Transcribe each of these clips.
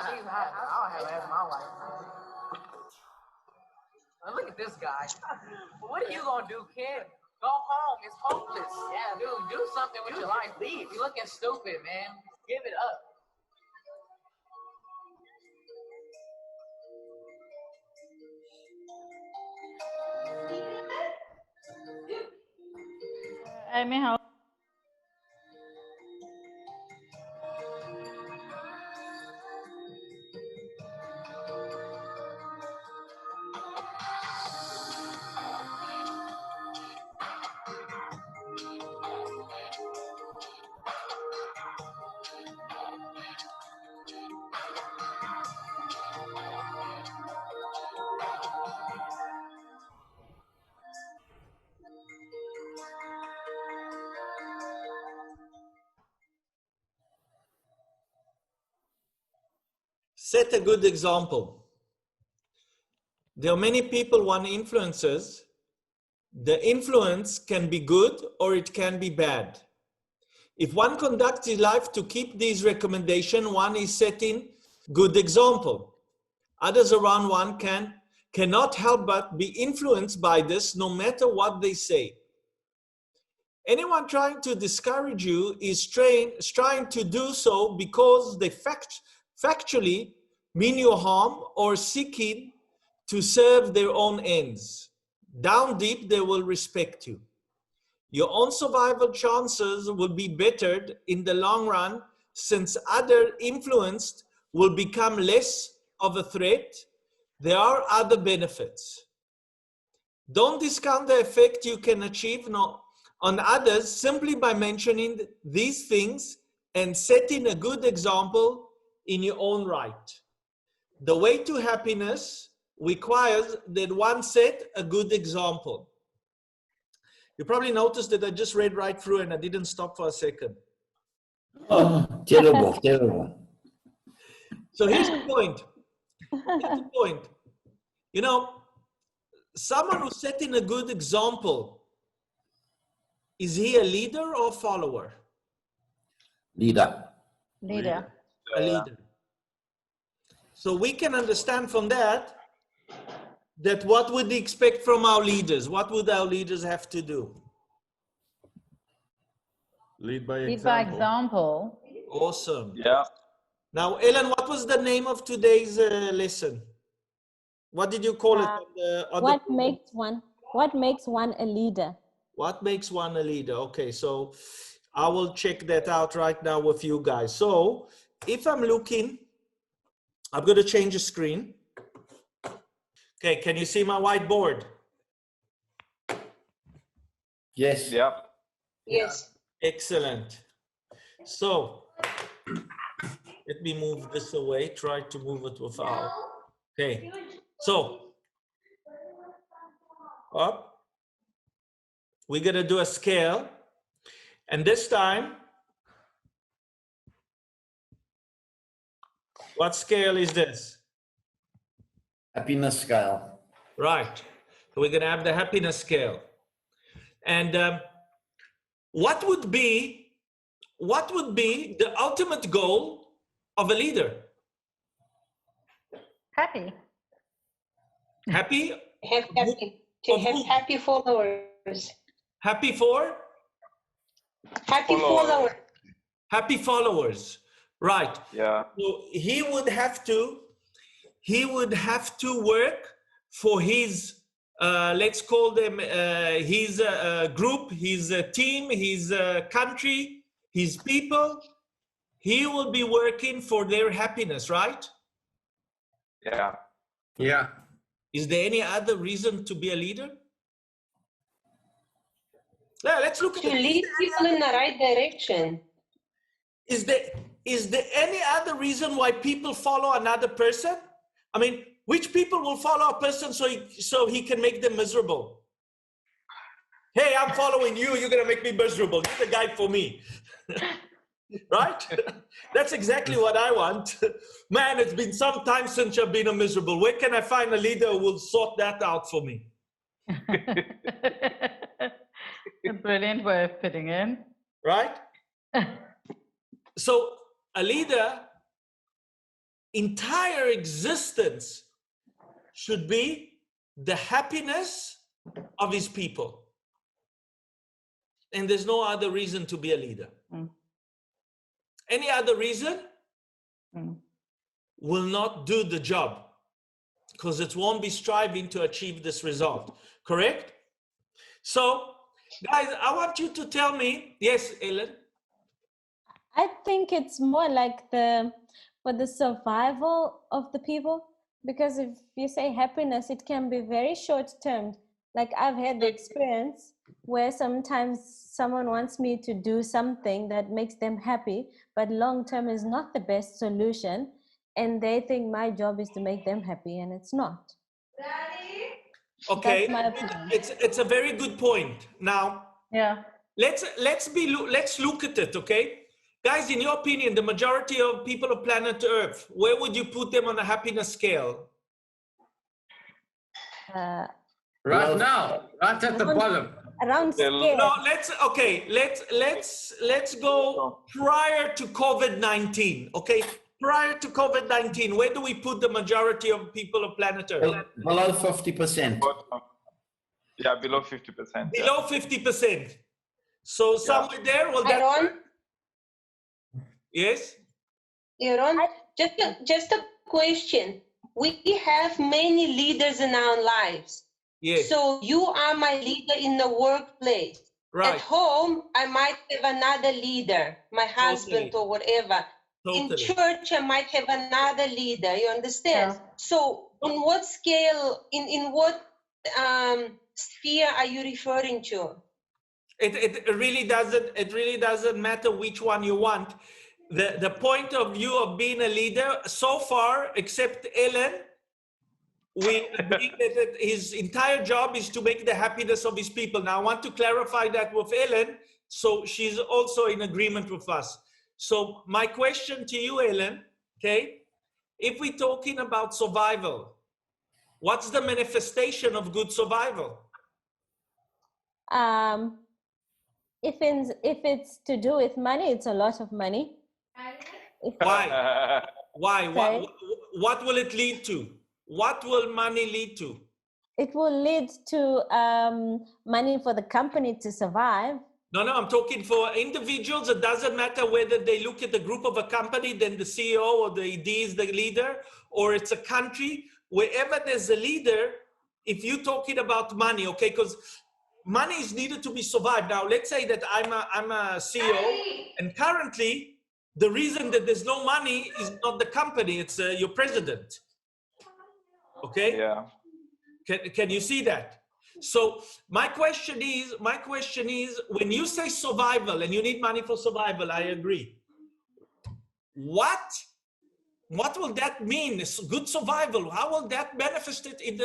she's hot. I'll have her as my wife. Now look at this guy. What are you gonna do, kid? Go home. It's hopeless. Yeah, dude, do something with your life. Leave. You're looking stupid, man. Give it up. I may have. Set a good example. There are many people one influences. The influence can be good or it can be bad. If one conducts his life to keep these recommendations, one is setting good example. Others around one cannot help but be influenced by this no matter what they say. Anyone trying to discourage you is trying to do so because they factually mean you harm or seeking to serve their own ends. Down deep, they will respect you. Your own survival chances will be bettered in the long run since other influenced will become less of a threat. There are other benefits. Don't discount the effect you can achieve on others simply by mentioning these things and setting a good example in your own right. The way to happiness requires that one set a good example. You probably noticed that I just read right through and I didn't stop for a second. Oh, terrible, terrible. So here's the point. Here's the point. You know, someone who's setting a good example, is he a leader or a follower? Leader. Leader. A leader. So we can understand from that what would we expect from our leaders? What would our leaders have to do? Lead by Lead by example. example. Awesome. Yeah. Now, Ellen, what was the name of today's lesson? What did you call it? What makes one a leader? What makes one a leader? Okay, so I will check that out right now with you guys. So if I'm looking, I'm going to change the screen. Okay, can you see my whiteboard? Yes. Yeah. Yes. Excellent. So let me move this away. Try to move it without. Okay. So up. We're going to do a scale. And this time, what scale is this? Happiness scale. Right. So we're going to have the happiness scale. And what would be the ultimate goal of a leader? Happy. Happy? To have happy followers. Happy for? Happy followers. Happy followers. Right. Yeah. So he would have to work for his let's call them his group, his team, his country, his people. He will be working for their happiness, right? Yeah. Yeah. Is there any other reason to be a leader? Yeah, let's look at To lead people in the right direction. Is there any other reason why people follow another person? I mean, which people will follow a person so he can make them miserable? Hey, I'm following you. You're going to make me miserable. You're the guy for me. Right? That's exactly what I want. Man, it's been some time since I've been a miserable. Where can I find a leader who will sort that out for me? A brilliant way of fitting in. Right? So a leader entire existence should be the happiness of his people. And there's no other reason to be a leader. Any other reason will not do the job, because it won't be striving to achieve this result. Correct? So, guys, I want you to tell me, yes, Ellen? I think it's more like for the survival of the people, because if you say happiness, it can be very short term. Like I've had the experience where sometimes someone wants me to do something that makes them happy, but long term is not the best solution, and they think my job is to make them happy, and it's not. Okay, That's my opinion. it's a very good point. Now, Yeah. let's look at it, okay? Guys, in your opinion, the majority of people of planet Earth, where would you put them on a happiness scale? Right now, right at the bottom. Around scale. No, let's go prior to COVID-19, okay? Prior to COVID-19, where do we put the majority of people of planet Earth? Below 50%. Yeah, below 50%. Below 50%. So somewhere there, well, that, Aaron, yes? Aaron, just a question. We have many leaders in our lives. Yes. So you are my leader in the workplace. Right. At home, I might have another leader, my husband or whatever. In church, I might have another leader. You understand? Yeah. So, on what scale, in what sphere are you referring to? It really doesn't matter which one you want. The point of view of being a leader, so far, except Ellen, we agree that his entire job is to make the happiness of his people. Now, I want to clarify that with Ellen, so she's also in agreement with us. So my question to you, Ellen, okay, if we're talking about survival, what's the manifestation of good survival? If it's to do with money, it's a lot of money. Why? Why? Sorry? What will it lead to? What will money lead to? It will lead to money for the company to survive. No, I'm talking for individuals. It doesn't matter whether they look at the group of a company, then the CEO or the ED is the leader, or it's a country. Wherever there's a leader, if you're talking about money, okay, because money is needed to be survived. Now, let's say that I'm a CEO, and currently, the reason that there's no money is not the company, it's your president. Okay? Yeah. Can you see that? So my question is, when you say survival and you need money for survival, I agree. What will that mean? It's good survival. How will that manifest it in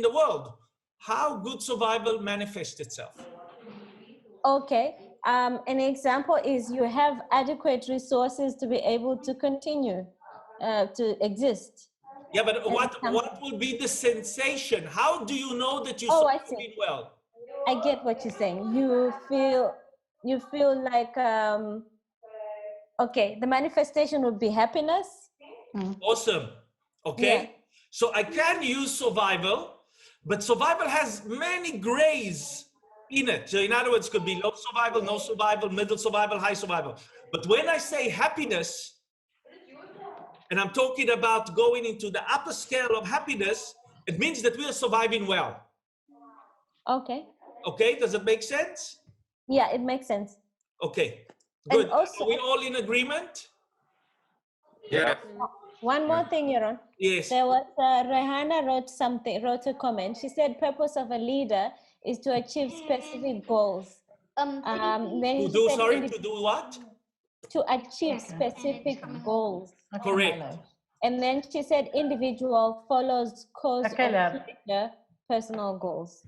the world? How good survival manifests itself? Okay. An example is you have adequate resources to be able to continue to exist. Yeah, but what will be the sensation? How do you know that you're surviving well? I get what you're saying. You feel like okay, the manifestation would be happiness. Awesome. Okay. Yeah. So I can use survival, but survival has many grays in it. So in other words, it could be low survival, no survival, middle survival, high survival. But when I say happiness, and I'm talking about going into the upper scale of happiness, it means that we are surviving well. Okay. Okay, does it make sense? Yeah, it makes sense. Okay, good. And also, are we all in agreement? Yeah. one more thing, Yaron. Yes. There was Rehanna wrote a comment. She said purpose of a leader is to achieve specific goals. Then To she do, said sorry, to do what? to achieve specific goals. Correct. And then she said individual follows course Okay, of lad. leader, personal goals.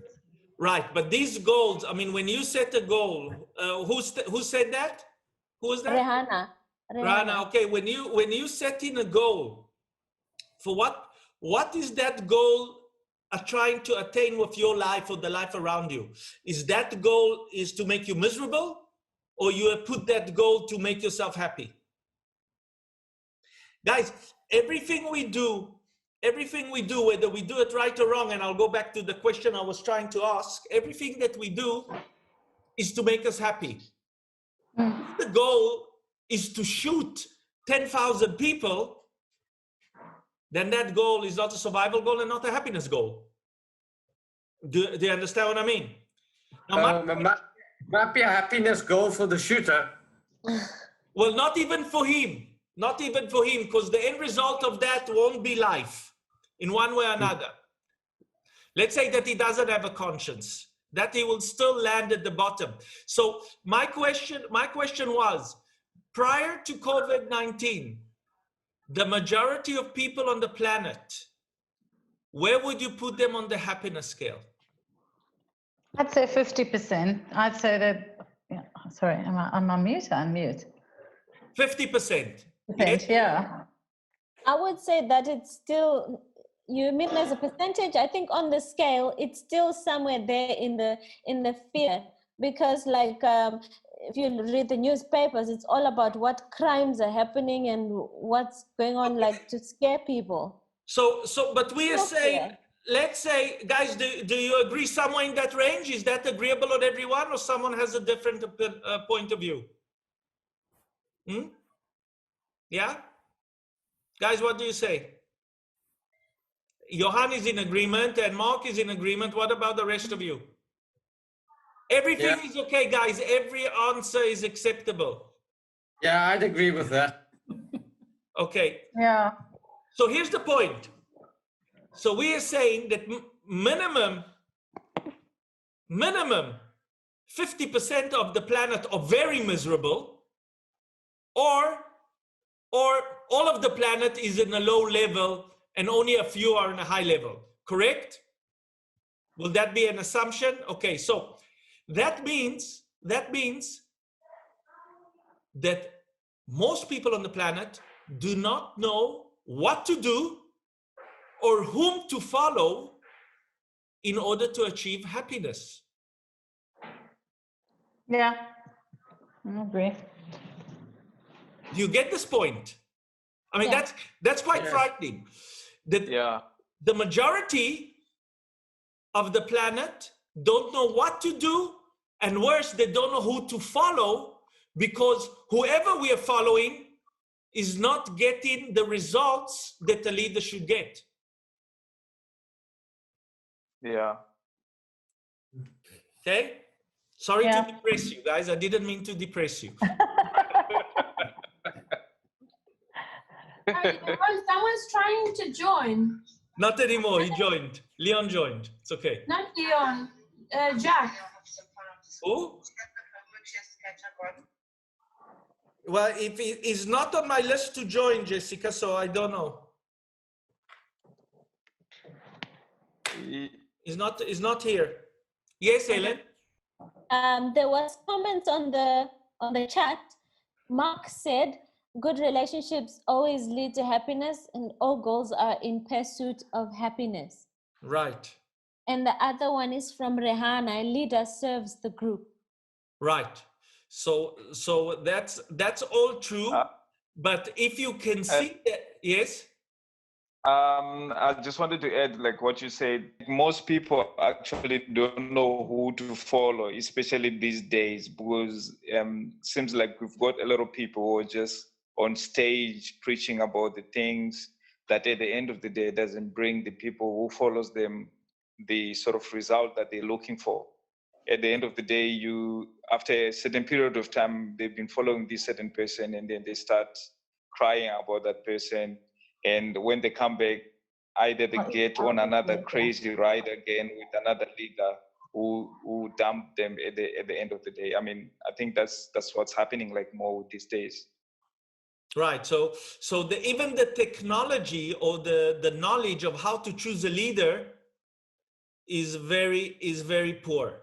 Right, but these goals, I mean, when you set a goal, who said that? Who was that? Rehanna. Okay, when you set in a goal, for what is that goal trying to attain with your life or the life around you? Is that goal is to make you miserable, or you have put that goal to make yourself happy? Guys, everything we do, whether we do it right or wrong, and I'll go back to the question I was trying to ask, everything that we do is to make us happy. If the goal is to shoot 10,000 people, then that goal is not a survival goal and not a happiness goal. Do you understand what I mean? Now, might be a happiness goal for the shooter. well, not even for him. Not even for him, because the end result of that won't be life in one way or another. Let's say that he doesn't have a conscience, that he will still land at the bottom. So my question was, prior to COVID-19, the majority of people on the planet, where would you put them on the happiness scale? I'd say 50%. I'd say that, yeah, sorry, I'm on mute? I'm mute. 50%. Yes? Yeah. I would say that it's still, you mean as a percentage? I think on the scale, it's still somewhere there in the fear, because like if you read the newspapers, it's all about what crimes are happening and what's going on, like to scare people. But we are saying, let's say, guys, do you agree somewhere in that range? Is that agreeable on everyone, or someone has a different point of view? Yeah? Guys, what do you say? Johan is in agreement and Mark is in agreement. What about the rest of you? Everything is okay, guys. Every answer is acceptable. Yeah, I'd agree with that. Okay. Yeah. So here's the point. So we are saying that minimum 50% of the planet are very miserable, or all of the planet is in a low level and only a few are in a high level, correct? Will that be an assumption? Okay, so that means that most people on the planet do not know what to do or whom to follow in order to achieve happiness. Yeah, I agree. Do you get this point? I mean, that's quite frightening. The majority of the planet don't know what to do, and worse, they don't know who to follow, because whoever we are following is not getting the results that the leader should get. Yeah. Okay? Sorry to depress you guys. I didn't mean to depress you. Someone's trying to join. Not anymore. He joined. Leon joined. It's okay. Not Leon. Jack. Who? Well, if he's not on my list to join, Jessica, so I don't know. He's not here. Yes, Helen. There was comments on the chat. Mark said, good relationships always lead to happiness, and all goals are in pursuit of happiness. Right. And the other one is from Rehana, a leader serves the group. Right. So that's all true. But if you can see that, yes. I just wanted to add, like what you said, most people actually don't know who to follow, especially these days, because seems like we've got a lot of people who are just on stage preaching about the things that at the end of the day doesn't bring the people who follows them the sort of result that they're looking for. At the end of the day, after a certain period of time, they've been following this certain person, and then they start crying about that person. And when they come back, either they get on another crazy ride again with another leader who dumped them at the end of the day. I mean, I think that's what's happening like more these days. Right. So even the technology or the knowledge of how to choose a leader is very poor.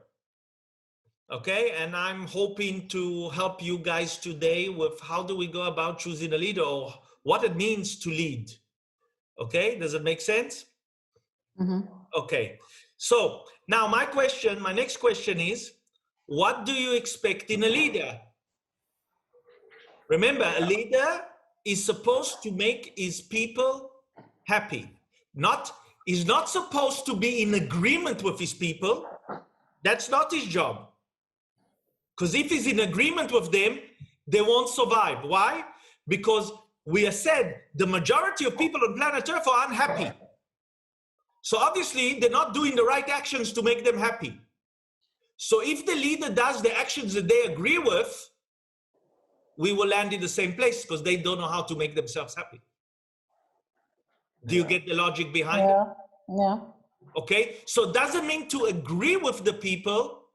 Okay, and I'm hoping to help you guys today with how do we go about choosing a leader, or what it means to lead. Okay, does it make sense? Mm-hmm. Okay, so now my next question is, what do you expect in a leader? Remember, a leader is supposed to make his people happy. He's not supposed to be in agreement with his people. That's not his job. Because if he's in agreement with them, they won't survive. Why? Because we have said the majority of people on planet Earth are unhappy. So obviously they're not doing the right actions to make them happy. So if the leader does the actions that they agree with, we will land in the same place because they don't know how to make themselves happy. Do you get the logic behind it? Yeah. Okay, so it doesn't mean to agree with the people,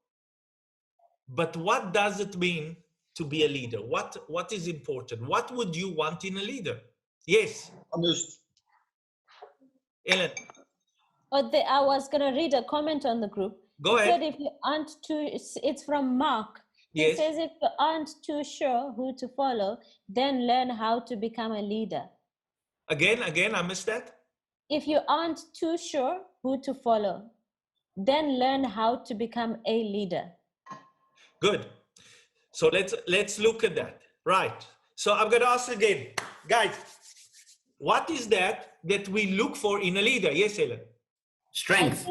but what does it mean to be a leader? What is important? What would you want in a leader? Yes. Honest. Ellen. Oh, I was going to read a comment on the group. Go ahead. Said if you aren't too, it's from Mark. He Yes. says if you aren't too sure who to follow, then learn how to become a leader. Again, I missed that. If you aren't too sure who to follow, then learn how to become a leader. Good. So let's look at that. Right. So I'm going to ask again, guys, what is that we look for in a leader? Yes, Ellen. Strength.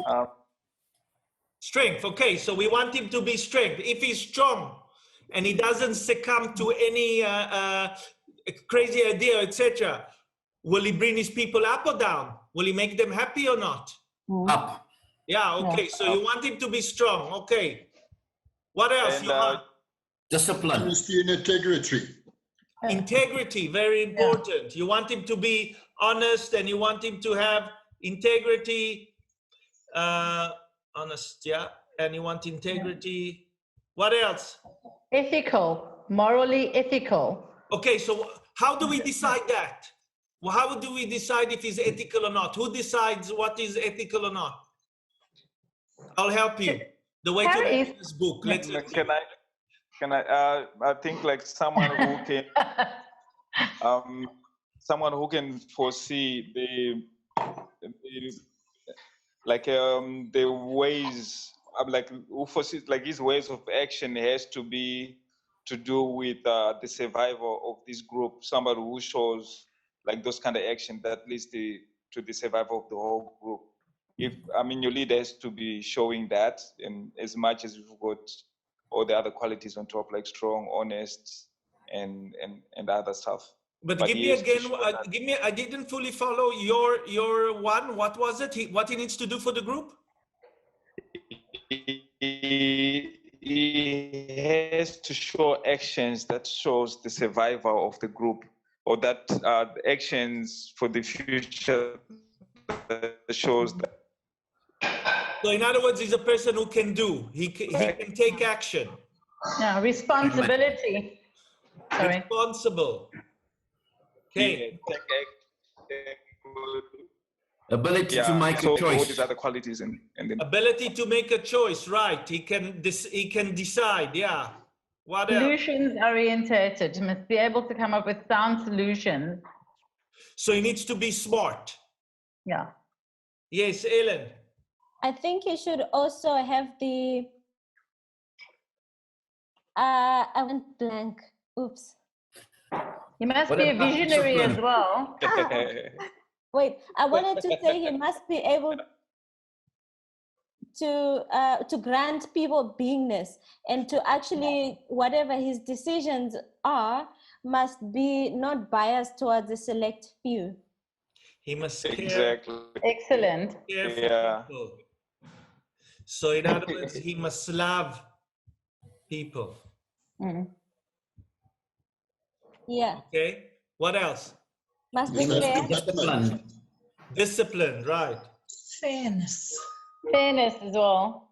Strength. Okay, so we want him to be strength. If he's strong and he doesn't succumb to any crazy idea, etc., will he bring his people up or down? Will he make them happy or not? Up. Yeah. Okay. So you want him to be strong. Okay. What else? And, discipline. Honesty and integrity. Integrity, very important. Yeah. You want him to be honest and you want him to have integrity. Honest, yeah. And you want integrity. What else? Ethical, morally ethical. Okay, so how do we decide that? Well, how do we decide if he's ethical or not? Who decides what is ethical or not? I'll help you. The way to read this book. Let's Can I think like someone who can foresee the ways, like who foresees like his ways of action has to be to do with the survival of this group. Somebody who shows like those kind of action that leads to the survival of the whole group. Your leader has to be showing that, and as much as you've got all the other qualities on top, like strong, honest, and other stuff. But give me again. I didn't fully follow your one. What was it? What he needs to do for the group? He has to show actions that shows the survival of the group, or that actions for the future that shows that. So in other words, he's a person who can do. He can take action. Yeah, responsibility. Sorry. Responsible. Okay. Ability to make a choice. All these other qualities and then Ability to make a choice, right? He can decide. Yeah. What else? Solutions orientated. He must be able to come up with sound solutions. So he needs to be smart. Yeah. Yes, Ellen. I think you should also have the I went blank. Oops. He must be a visionary as well. Wait, I wanted to say he must be able to grant people beingness, and to actually, whatever his decisions are, must be not biased towards a select few. He must care. Exactly. Excellent. Care for people. So in other words, he must love people. Mm. Yeah. Okay. What else? Must be fair. Discipline, right. Fairness. Fairness as well.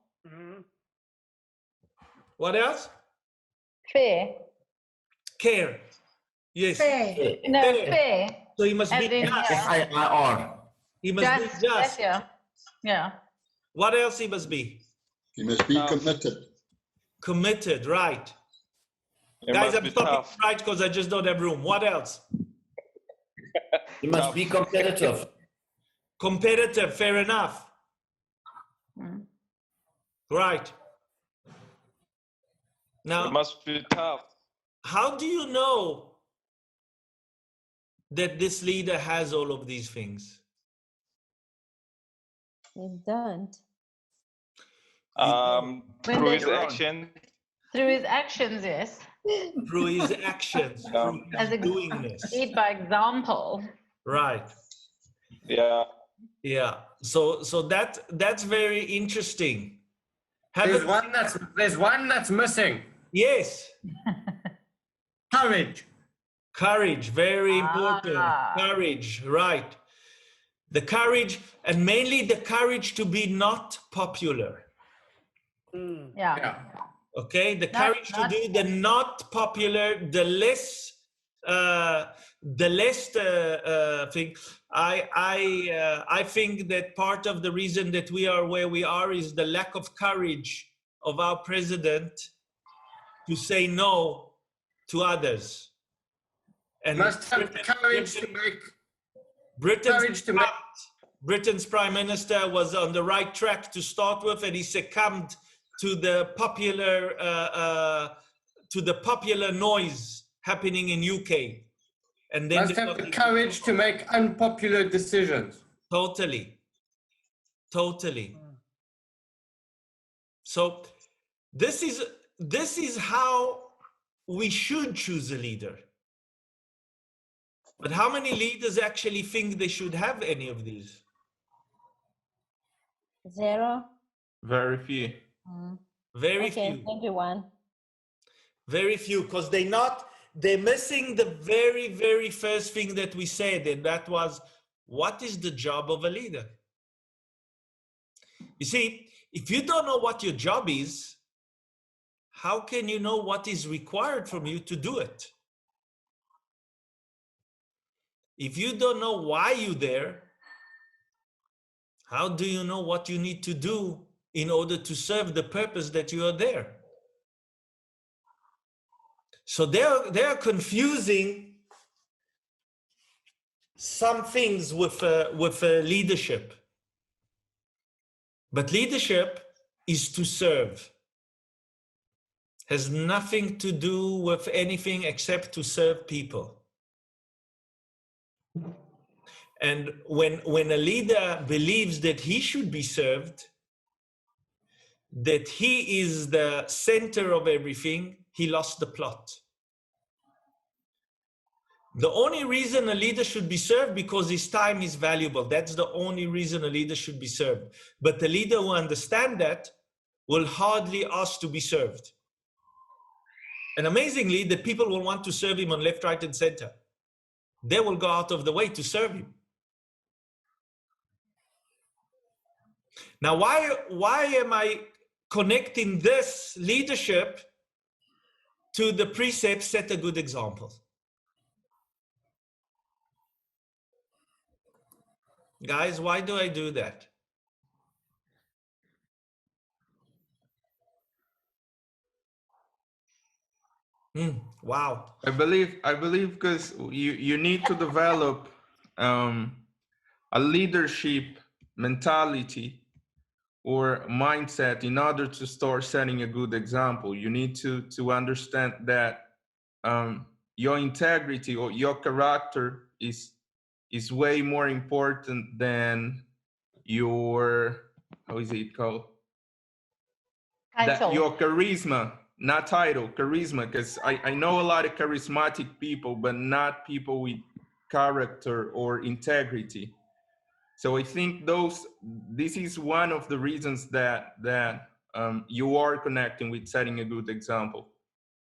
What else? Fair. Care. Yes. Fair. No, fair. So he must be just. F-I-R. He must be just. Yeah. Yeah. What else he must be? He must be committed. Committed, right. It Guys, must I'm be stopping tough. right because I just don't have room. What else? You must be competitive. Competitive, fair enough. Mm. Right. Now, It must be tough. how do you know that this leader has all of these things? You don't. Through his action. Through his actions, yes. Through his actions, through his doingness. Lead by example. Right. Yeah. Yeah. So that's very interesting. There's one that's missing. Yes. Courage. Courage, very important. Courage, right. The courage, and mainly the courage to be not popular. Yeah. Okay, the courage to do the not popular, the less thing. I think that part of the reason that we are where we are is the lack of courage of our president to say no to others. And must have courage to make. Britain's prime minister was on the right track to start with, and he succumbed to the popular noise happening in UK. And then must have the courage to make unpopular decisions. Totally. So this is how we should choose a leader. But how many leaders actually think they should have any of these? Zero. Very few. Very okay, few. Maybe one. Very few, because they're missing the very, very first thing that we said, and that was, what is the job of a leader? You see, if you don't know what your job is, how can you know what is required from you to do it? If you don't know why you're there, how do you know what you need to do in order to serve the purpose that you are there? So they are confusing some things with leadership. But leadership is to serve. Has nothing to do with anything except to serve people. And when a leader believes that he should be served, that he is the center of everything, he lost the plot. The only reason a leader should be served because his time is valuable. That's the only reason a leader should be served. But the leader who understands that will hardly ask to be served. And amazingly, the people will want to serve him on left, right, and center. They will go out of the way to serve him. Now, why am I connecting this leadership to the precept, set a good example? Guys, why do I do that? Wow. I believe because you need to develop a leadership mentality or mindset in order to start setting a good example. You need to understand that your integrity or your character is way more important than your, how is it called? Title. Your charisma, not title, charisma, because I know a lot of charismatic people, but not people with character or integrity. So I think this is one of the reasons that you are connecting with setting a good example,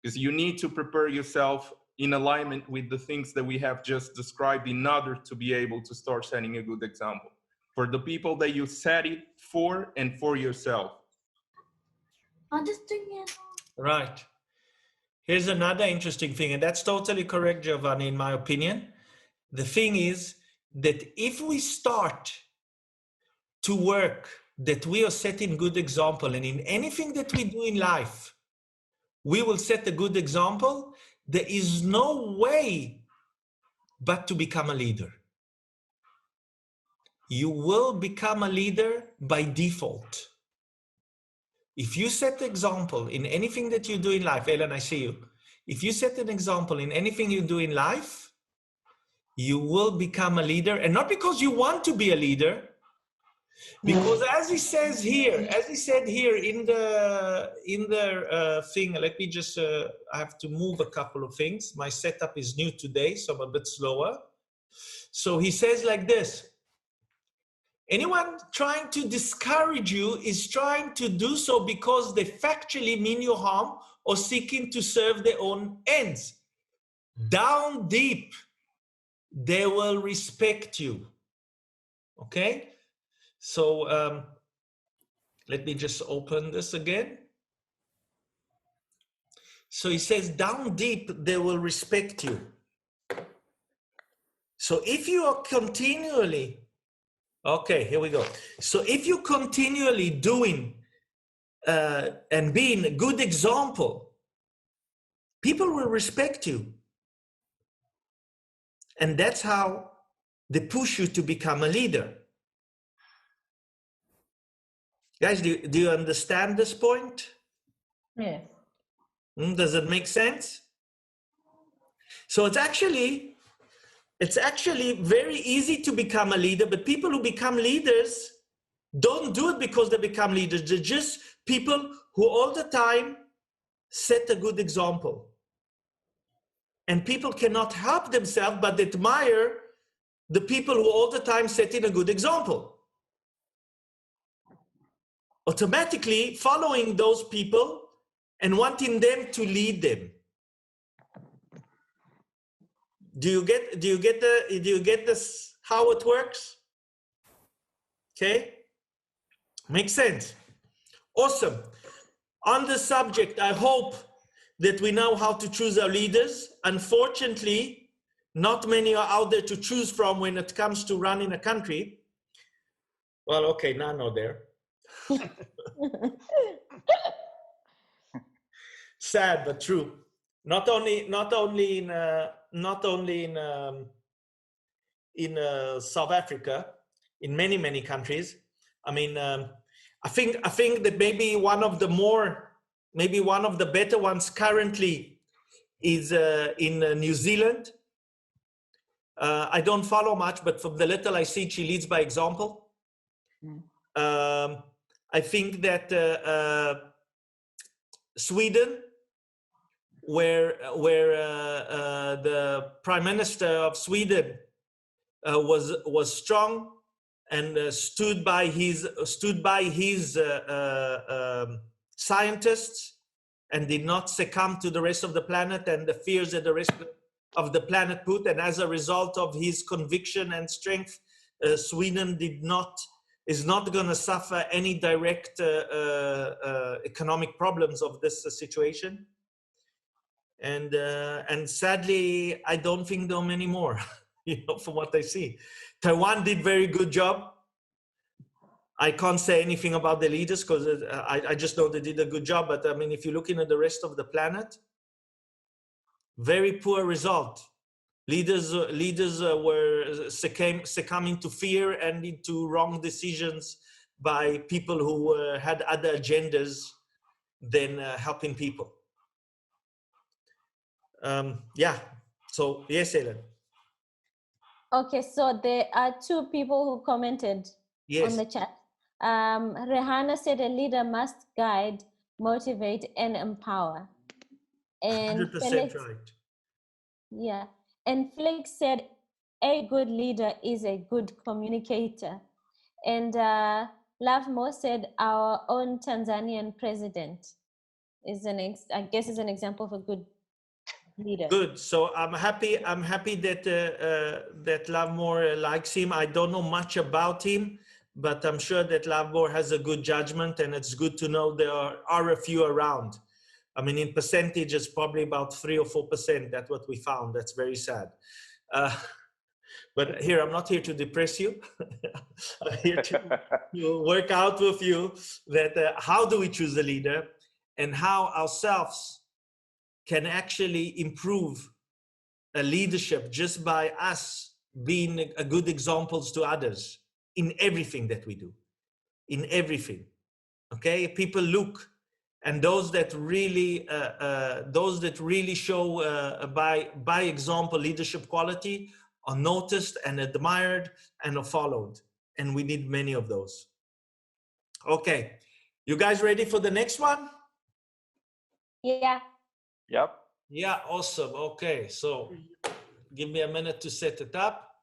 because you need to prepare yourself in alignment with the things that we have just described in order to be able to start setting a good example for the people that you set it for and for yourself. I'm just doing it. Right. Here's another interesting thing, and that's totally correct, Giovanni, in my opinion. The thing is that if we start to work that we are setting good example, and in anything that we do in life, we will set a good example, there is no way but to become a leader. You will become a leader by default. If you set the example in anything that you do in life, Ellen, I see you. If you set an example in anything you do in life, you will become a leader, and not because you want to be a leader, because as he says here, as he said here in the thing, let me just, I have to move a couple of things. My setup is new today, so I'm a bit slower. So he says like this: anyone trying to discourage you is trying to do so because they factually mean you harm or seeking to serve their own ends. Down deep, they will respect you. Okay? So let me just open this again. So he says, down deep, they will respect you. So if you are continually, okay, here we go. So if you continually doing and being a good example, people will respect you. And that's how they push you to become a leader. Guys, do you understand this point? Yes. Does it make sense? So it's actually very easy to become a leader, but people who become leaders don't do it because they become leaders. They're just people who all the time set a good example. And people cannot help themselves but admire the people who all the time setting a good example. Automatically following those people and wanting them to lead them. Do you get this, how it works? Okay, makes sense. Awesome. On the subject, I hope that we know how to choose our leaders. Unfortunately, not many are out there to choose from when it comes to running a country. Well, okay, none are there. Sad but true. Not only in South Africa, in many countries. I mean, I think that maybe one of the better ones currently is in New Zealand. I don't follow much, but from the little I see, she leads by example. I think that Sweden, where the Prime Minister of Sweden was strong and stood by his scientists and did not succumb to the rest of the planet and the fears that the rest of the planet put, and as a result of his conviction and strength, Sweden is not going to suffer any direct economic problems of this situation. And sadly, I don't think there are many more, from what I see. Taiwan did very good job. I can't say anything about the leaders because I just know they did a good job. But I mean, if you're looking at the rest of the planet, very poor result. Leaders were succumbing to fear and into wrong decisions by people who had other agendas than helping people. Yeah. So yes, Ellen. Okay, so there are two people who commented on the chat. Rehana said a leader must guide, motivate, and empower. And 100% Felix, right. yeah. And Felix said a good leader is a good communicator. And Lovemore said our own Tanzanian president is I guess is an example of a good leader. Good. So I'm happy that that Lovemore likes him. I don't know much about him, but I'm sure that Lovemore has a good judgment, and it's good to know there are a few around. I mean, in percentage, it's probably about 3 or 4%. That's what we found. That's very sad. But here, I'm not here to depress you. I'm here to work out with you that how do we choose a leader and how ourselves can actually improve a leadership just by us being a good examples to others in everything that we do, in everything. Okay, people look, and those that really show by example leadership quality are noticed and admired and are followed. And we need many of those. Okay, you guys ready for the next one? Yeah. Yep. Yeah, awesome. Okay, so give me a minute to set it up.